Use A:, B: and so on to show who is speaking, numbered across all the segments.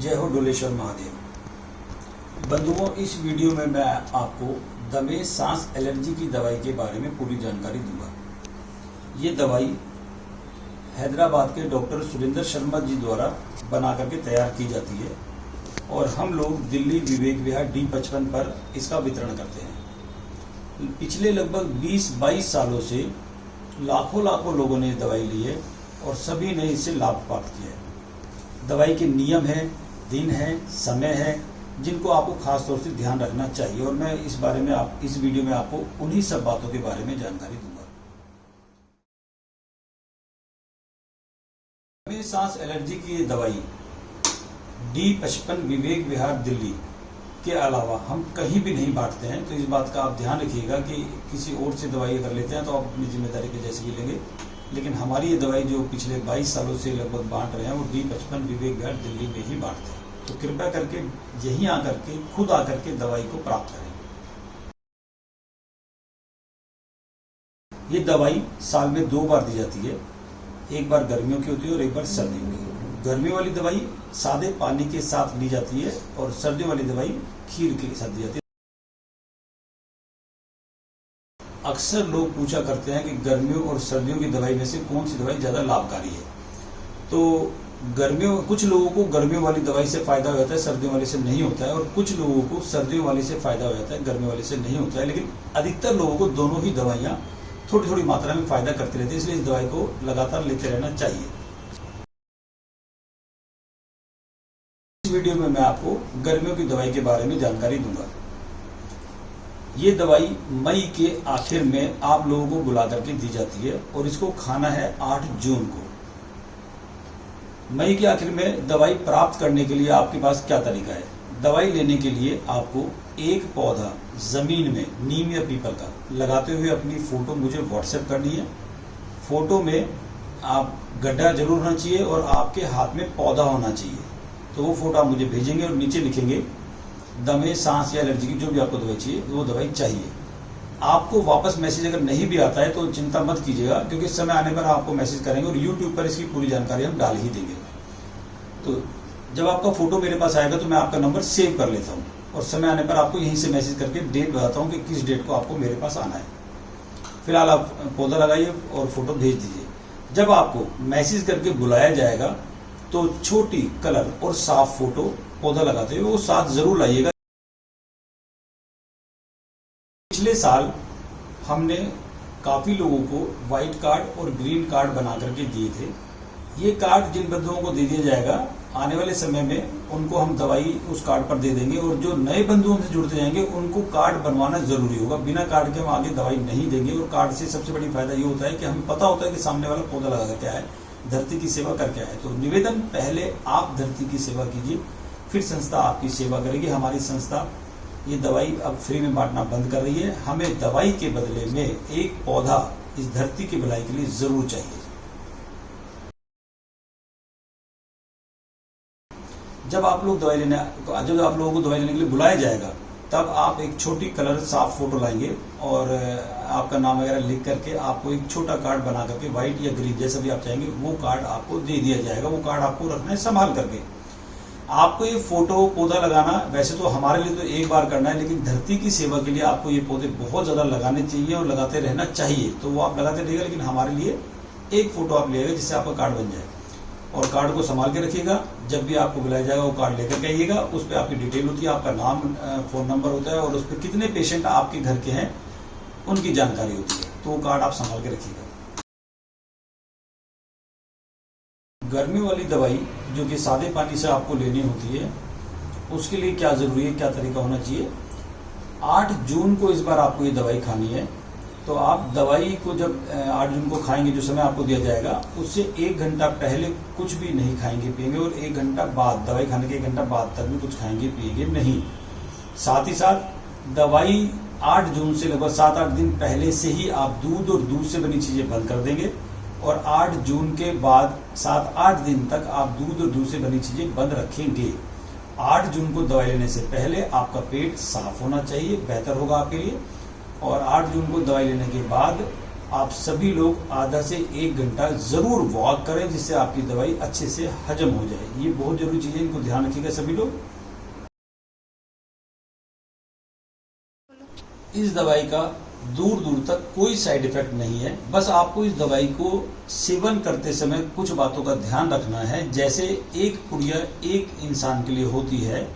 A: जय हो डोलेश्वर महादेव। बंधुओं, इस वीडियो में मैं आपको दमे सांस एलर्जी की दवाई के बारे में पूरी जानकारी दूंगा। ये दवाई हैदराबाद के डॉक्टर सुरेंद्र शर्मा जी द्वारा बना करके तैयार की जाती है और हम लोग दिल्ली विवेक विहार D55 पर इसका वितरण करते हैं। पिछले लगभग 20-22 सालों से लाखों लोगों ने दवाई ली है और सभी ने इससे लाभ प्राप्त किया है। दवाई के नियम है, दिन है, समय है, जिनको आपको खास तौर से ध्यान रखना चाहिए और मैं इस बारे में इस वीडियो में आपको उन्हीं सब बातों के बारे में जानकारी दूंगा। सांस एलर्जी की ये दवाई D55 विवेक विहार दिल्ली के अलावा हम कहीं भी नहीं बांटते हैं, तो इस बात का आप ध्यान रखिएगा कि किसी और से दवाई अगर लेते हैं तो आप अपनी जिम्मेदारी के जैसे ही लेंगे, लेकिन हमारी ये दवाई जो पिछले 22 सालों से लगभग बांट रहे हैं वो D55 विवेक विहार दिल्ली में ही बांटते हैं। तो कृपया करके यहीं आकर के खुद आकर के दवाई को प्राप्त करें। ये दवाई साल में 2 बार दी जाती है, एक बार गर्मियों की होती है और एक बार सर्दियों की। गर्मियों वाली दवाई सादे पानी के साथ ली जाती है और सर्दियों वाली दवाई खीर के साथ दी जाती है। अक्सर लोग पूछा करते हैं कि गर्मियों और सर्दियों की दवाई में से कौन सी दवाई ज्यादा लाभकारी है। तो कुछ लोगों को गर्मियों वाली दवाई से फायदा हो जाता है, सर्दियों वाली से नहीं होता है, और कुछ लोगों को सर्दियों वाली से फायदा हो जाता है, गर्मियों वाली से नहीं होता है। लेकिन अधिकतर लोगों को दोनों ही दवाइयां थोड़ी थोड़ी मात्रा में फायदा करती रहती है, इसलिए इस दवाई को लगातार लेते रहना चाहिए। इस वीडियो में मैं आपको गर्मियों की दवाई के बारे में जानकारी दूंगा। ये दवाई मई के आखिर में आप लोगों को बुला करके दी जाती है और इसको खाना है 8 जून को। मई के आखिर में दवाई प्राप्त करने के लिए आपके पास क्या तरीका है? दवाई लेने के लिए आपको एक पौधा जमीन में नीम या पीपल का लगाते हुए अपनी फोटो मुझे व्हाट्सएप करनी है। फोटो में आप गड्ढा जरूर होना चाहिए और आपके हाथ में पौधा होना चाहिए। तो वो फोटो आप मुझे भेजेंगे और नीचे लिखेंगे दमे सांस या एलर्जी की जो भी आपको दवाई चाहिए वो दवाई चाहिए। आपको वापस मैसेज अगर नहीं भी आता है तो चिंता मत कीजिएगा, क्योंकि समय आने पर आपको मैसेज करेंगे और YouTube पर इसकी पूरी जानकारी हम डाल ही देंगे। तो जब आपका फोटो मेरे पास आएगा तो मैं आपका नंबर सेव कर लेता हूँ और समय आने पर आपको यहीं से मैसेज करके डेट बताता हूँ कि किस डेट को आपको मेरे पास आना है। फिलहाल आप पौधा लगाइए और फोटो भेज दीजिए। जब आपको मैसेज करके बुलाया जाएगा तो छोटी कलर और साफ फोटो पौधा लगाते हुए वो साथ जरूर लाइएगा। पिछले साल हमने काफी लोगों को व्हाइट कार्ड और ग्रीन कार्ड बना करके दिए थे। ये कार्ड जिन बंधुओं को दे दिया जाएगा, आने वाले समय में उनको हम दवाई उस कार्ड पर दे देंगे और जो नए बंधुओं से जुड़ते जाएंगे उनको कार्ड बनवाना जरूरी होगा। बिना कार्ड के हम आगे दवाई नहीं देंगे। और कार्ड से सबसे बड़ी फायदा ये होता है कि हमें पता होता है कि सामने वाला पौधा लगा कर क्या है, धरती की सेवा कर क्या है। तो निवेदन, पहले आप धरती की सेवा कीजिए, फिर संस्था आपकी सेवा करेगी। हमारी संस्था ये दवाई अब फ्री में बांटना बंद कर रही है। हमें दवाई के बदले में एक पौधा इस धरती की भलाई के लिए जरूर चाहिए। जब आप लोगों को दवाई लेने के लिए बुलाया जाएगा तब आप एक छोटी कलर साफ फोटो लाएंगे और आपका नाम वगैरह लिख करके आपको एक छोटा कार्ड बना करके व्हाइट या ग्रीन जैसा भी आप चाहेंगे वो कार्ड आपको दे दिया जाएगा। वो कार्ड आपको रखना है संभाल करके। आपको ये फोटो पौधा लगाना वैसे तो हमारे लिए तो एक बार करना है, लेकिन धरती की सेवा के लिए आपको ये पौधे बहुत ज्यादा लगाने चाहिए और लगाते रहना चाहिए। तो वो आप लगाते रहिएगा, लेकिन हमारे लिए एक फोटो आप लेगा जिससे आपका कार्ड बन जाए और कार्ड को संभाल के रखिएगा। जब भी आपको बुलाया जाएगा वो कार्ड लेकर के आइएगा। उस पर आपकी डिटेल होती है, आपका नाम, फोन नंबर होता है और उस पर कितने पेशेंट आपके घर के हैं उनकी जानकारी होती है। तो वो कार्ड आप संभाल के रखिएगा। गर्मियों वाली दवाई जो कि सादे पानी से आपको लेनी होती है, उसके लिए क्या जरूरी है, क्या तरीका होना चाहिए? 8 जून को इस बार आपको ये दवाई खानी है। तो आप दवाई को जब 8 जून को खाएंगे, जो समय आपको दिया जाएगा उससे 1 घंटा पहले कुछ भी नहीं खाएंगे पिएंगे और 1 घंटा बाद, दवाई खाने के 1 घंटा बाद तक भी कुछ खाएंगे पिएंगे नहीं। साथ ही साथ दवाई 8 जून से लगभग 7-8 दिन पहले से ही आप दूध और दूध से बनी चीजें बंद कर देंगे और 8 जून के बाद 7-8 दिन तक आप दूध और दूध से बनी चीजें बंद रखेंगे। 8 जून को दवाई लेने से पहले आपका पेट साफ होना चाहिए, बेहतर होगा आपके लिए। और 8 जून को दवाई लेने के बाद आप सभी लोग आधा से 1 घंटा जरूर वॉक करें, जिससे आपकी दवाई अच्छे से हजम हो जाए। ये बहुत जरूरी चीज है, इनको ध्यान रखिएगा सभी लोग। इस दवाई का दूर दूर तक कोई साइड इफेक्ट नहीं है। बस आपको इस दवाई को सेवन करते समय कुछ बातों का ध्यान रखना है। जैसे एक पुड़िया एक इंसान के लिए होती है,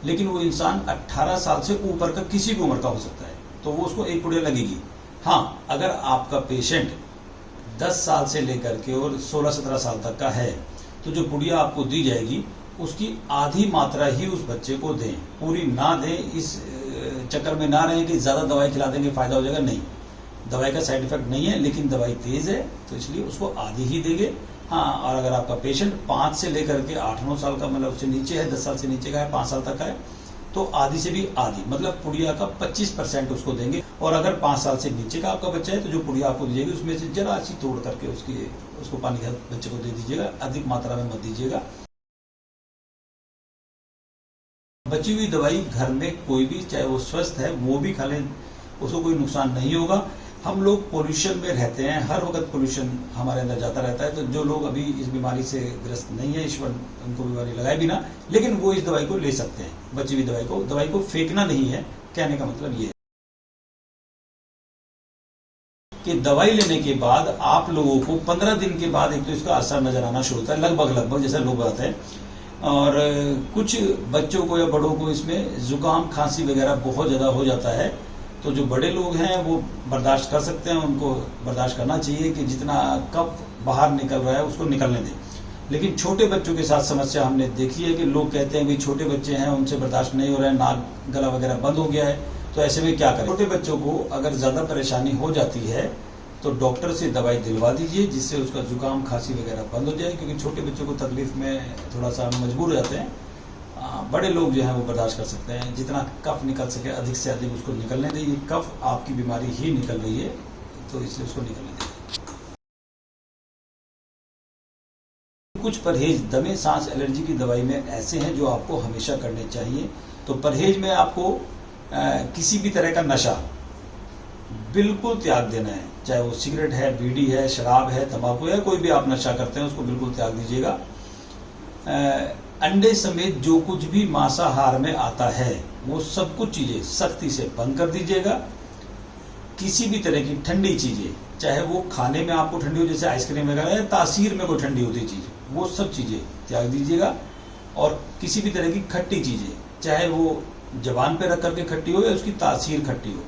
A: लेकिन वो इंसान 18 साल से ऊपर का किसी भी उम्र का हो सकता है, तो वो उसको एक पुड़िया लगेगी। हाँ, अगर आपका पेशेंट 10 साल से लेकर के और 16-17 साल तक का है, तो जो पुड़िया आपको दी जाएगी उसकी आधी मात्रा ही उस बच्चे को दें, पूरी ना दें। इस चक्कर में ना रहें कि ज्यादा दवाई खिला देंगे फायदा हो जाएगा। नहीं, दवाई का साइड इफेक्ट नहीं है, लेकिन दवाई तेज है तो इसलिए उसको आधी ही देंगे। हाँ, और अगर आपका पेशेंट 5 से लेकर के 8-9 साल का, मतलब उससे नीचे है, 10 साल से नीचे का है, 5 साल तक का है, तो आधी से भी आधी, मतलब पुड़िया का 25% उसको देंगे। और अगर 5 साल से नीचे का आपका बच्चा है तो जो पुड़िया आपको दी जाएगी उसमें से जरा सी तोड़ करके उसको पानी का बच्चे को दे दीजिएगा, अधिक मात्रा में मत दीजिएगा। बची हुई दवाई घर में कोई भी, चाहे वो स्वस्थ है, वो भी खा लें, उसको कोई नुकसान नहीं होगा। हम लोग पोल्यूशन में रहते हैं, हर वक्त पोल्यूशन हमारे अंदर जाता रहता है, तो जो लोग अभी इस बीमारी से ग्रस्त नहीं है, ईश्वर उनको बीमारी लगाए बिना, लेकिन वो इस दवाई को ले सकते हैं, बची हुई दवाई को फेंकना नहीं है। कहने का मतलब ये है कि दवाई लेने के बाद आप लोगों को 15 दिन के बाद एक तो इसका असर नजर आना शुरू होता है, लगभग जैसा लोग बताते हैं। और कुछ बच्चों को या बड़ों को इसमें जुकाम खांसी वगैरह बहुत ज्यादा हो जाता है, तो जो बड़े लोग हैं वो बर्दाश्त कर सकते हैं, उनको बर्दाश्त करना चाहिए कि जितना कफ बाहर निकल रहा है उसको निकलने दें। लेकिन छोटे बच्चों के साथ समस्या हमने देखी है कि लोग कहते हैं कि छोटे बच्चे हैं, उनसे बर्दाश्त नहीं हो रहा है, नाक गला वगैरह बंद हो गया है, तो ऐसे में क्या करें। छोटे बच्चों को अगर ज्यादा परेशानी हो जाती है तो डॉक्टर से दवाई दिलवा दीजिए, जिससे उसका जुकाम खांसी वगैरह बंद हो जाए, क्योंकि छोटे बच्चों को तकलीफ में थोड़ा सा मजबूर हो जाते हैं। बड़े लोग जो हैं वो बर्दाश्त कर सकते हैं, जितना कफ निकल सके अधिक से अधिक उसको निकलने दें। ये कफ आपकी बीमारी ही निकल रही है, तो इसलिए उसको निकलने दें। कुछ परहेज दमे सांस एलर्जी की दवाई में ऐसे हैं जो आपको हमेशा करने चाहिए। तो परहेज में आपको किसी भी तरह का नशा बिल्कुल त्याग देना है, चाहे वो सिगरेट है, बीड़ी है, शराब है, तंबाकू है, कोई भी आप नशा करते हैं उसको बिल्कुल त्याग दीजिएगा। अंडे समेत जो कुछ भी मांसाहार में आता है वो सब कुछ चीजें सख्ती से बंद कर दीजिएगा। किसी भी तरह की ठंडी चीजें, चाहे वो खाने में आपको ठंडी हो, जैसे आइसक्रीम वगैरह, या तासीर में कोई ठंडी होती चीज, वो सब चीजें त्याग दीजिएगा। और किसी भी तरह की खट्टी चीजें, चाहे वो जबान पे रख करके खट्टी हो या उसकी तासीर खट्टी हो,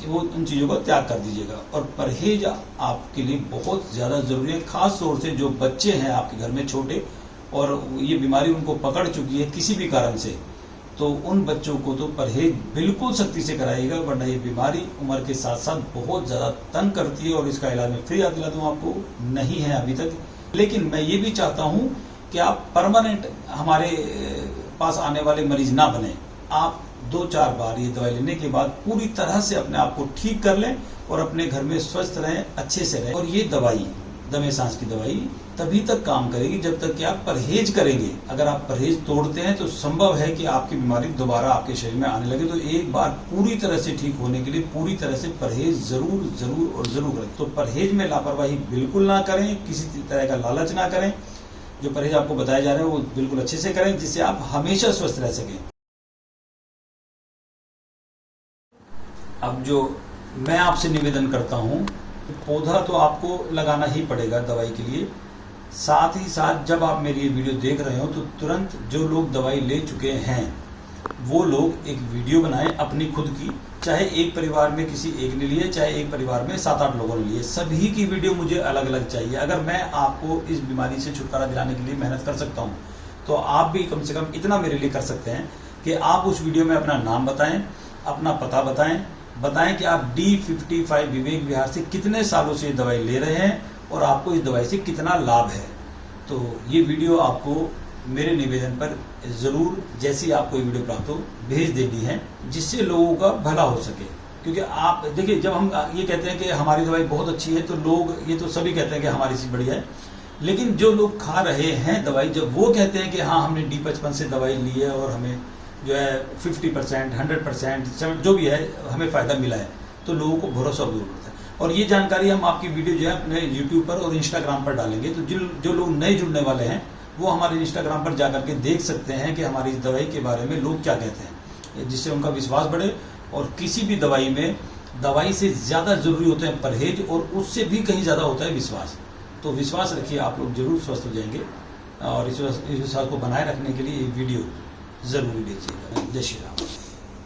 A: वो उन चीजों को त्याग कर दीजिएगा। और परहेज आपके लिए बहुत ज्यादा जरूरी है, खास तौर से जो बच्चे हैं आपके घर में छोटे और ये बीमारी उनको पकड़ चुकी है किसी भी कारण से, तो उन बच्चों को तो परहेज बिल्कुल सख्ती से कराइएगा, वरना ये बीमारी उम्र के साथ साथ बहुत ज्यादा तंग करती है। और इसका इलाज मैं फ्री दिला दूं आपको, नहीं है अभी तक, लेकिन मैं ये भी चाहता हूं कि आप परमानेंट हमारे पास आने वाले मरीज ना बने। आप 2-4 बार ये दवाई लेने के बाद पूरी तरह से अपने आप को ठीक कर लें और अपने घर में स्वस्थ रहें, अच्छे से रहें। और ये दवाई, दमे सांस की दवाई, तभी तक काम करेगी जब तक कि आप परहेज करेंगे। अगर आप परहेज तोड़ते हैं तो संभव है कि आपकी बीमारी दोबारा आपके शरीर में आने लगे। तो एक बार पूरी तरह से ठीक होने के लिए पूरी तरह से परहेज जरूर करें। तो परहेज में लापरवाही बिल्कुल ना करें, किसी तरह का लालच ना करें। जो परहेज आपको बताए जा रहे हैं वो बिल्कुल अच्छे से करें, जिससे आप हमेशा स्वस्थ रह सकें। अब जो मैं आपसे निवेदन करता हूं, पौधा तो आपको लगाना ही पड़ेगा दवाई के लिए। साथ ही साथ जब आप मेरी ये वीडियो देख रहे हो तो तुरंत जो लोग दवाई ले चुके हैं वो लोग एक वीडियो बनाएं अपनी खुद की, चाहे एक परिवार में किसी एक ने लिए, चाहे एक परिवार में 7-8 लोगों ने लिए, सभी की वीडियो मुझे अलग अलग चाहिए। अगर मैं आपको इस बीमारी से छुटकारा दिलाने के लिए मेहनत कर सकता हूं, तो आप भी कम से कम इतना मेरे लिए कर सकते हैं कि आप उस वीडियो में अपना नाम बताएं, अपना पता बताएं कि आप D55 विवेक विहार से कितने सालों से दवाई ले रहे हैं और आपको इस दवाई से कितना लाभ है। तो ये वीडियो आपको मेरे निवेदन पर जरूर, जैसी आपको ये वीडियो प्राप्त हो, भेज देनी है, जिससे लोगों का भला हो सके। क्योंकि आप देखिए, जब हम ये कहते हैं कि हमारी दवाई बहुत अच्छी है तो लोग, ये तो सभी कहते हैं कि हमारी चीज बढ़िया है, लेकिन जो लोग खा रहे हैं दवाई, जब वो कहते हैं कि हाँ हमने D55 से दवाई ली है और हमें जो है 50%, 100%, जो भी है हमें फायदा मिला है, तो लोगों को भरोसा जरूर होता है। और ये जानकारी हम आपकी वीडियो जो है अपने YouTube पर और Instagram पर डालेंगे। तो जो लोग नए जुड़ने वाले हैं वो हमारे Instagram पर जाकर के देख सकते हैं कि हमारी इस दवाई के बारे में लोग क्या कहते हैं, जिससे उनका विश्वास बढ़े। और किसी भी दवाई में दवाई से ज़्यादा जरूरी होते हैं परहेज, और उससे भी कहीं ज़्यादा होता है विश्वास। तो विश्वास रखिए, आप लोग जरूर स्वस्थ हो जाएंगे। और इस विश्वास को बनाए रखने के लिए ये वीडियो ज़रूर देखिएगा। जय श्री राम।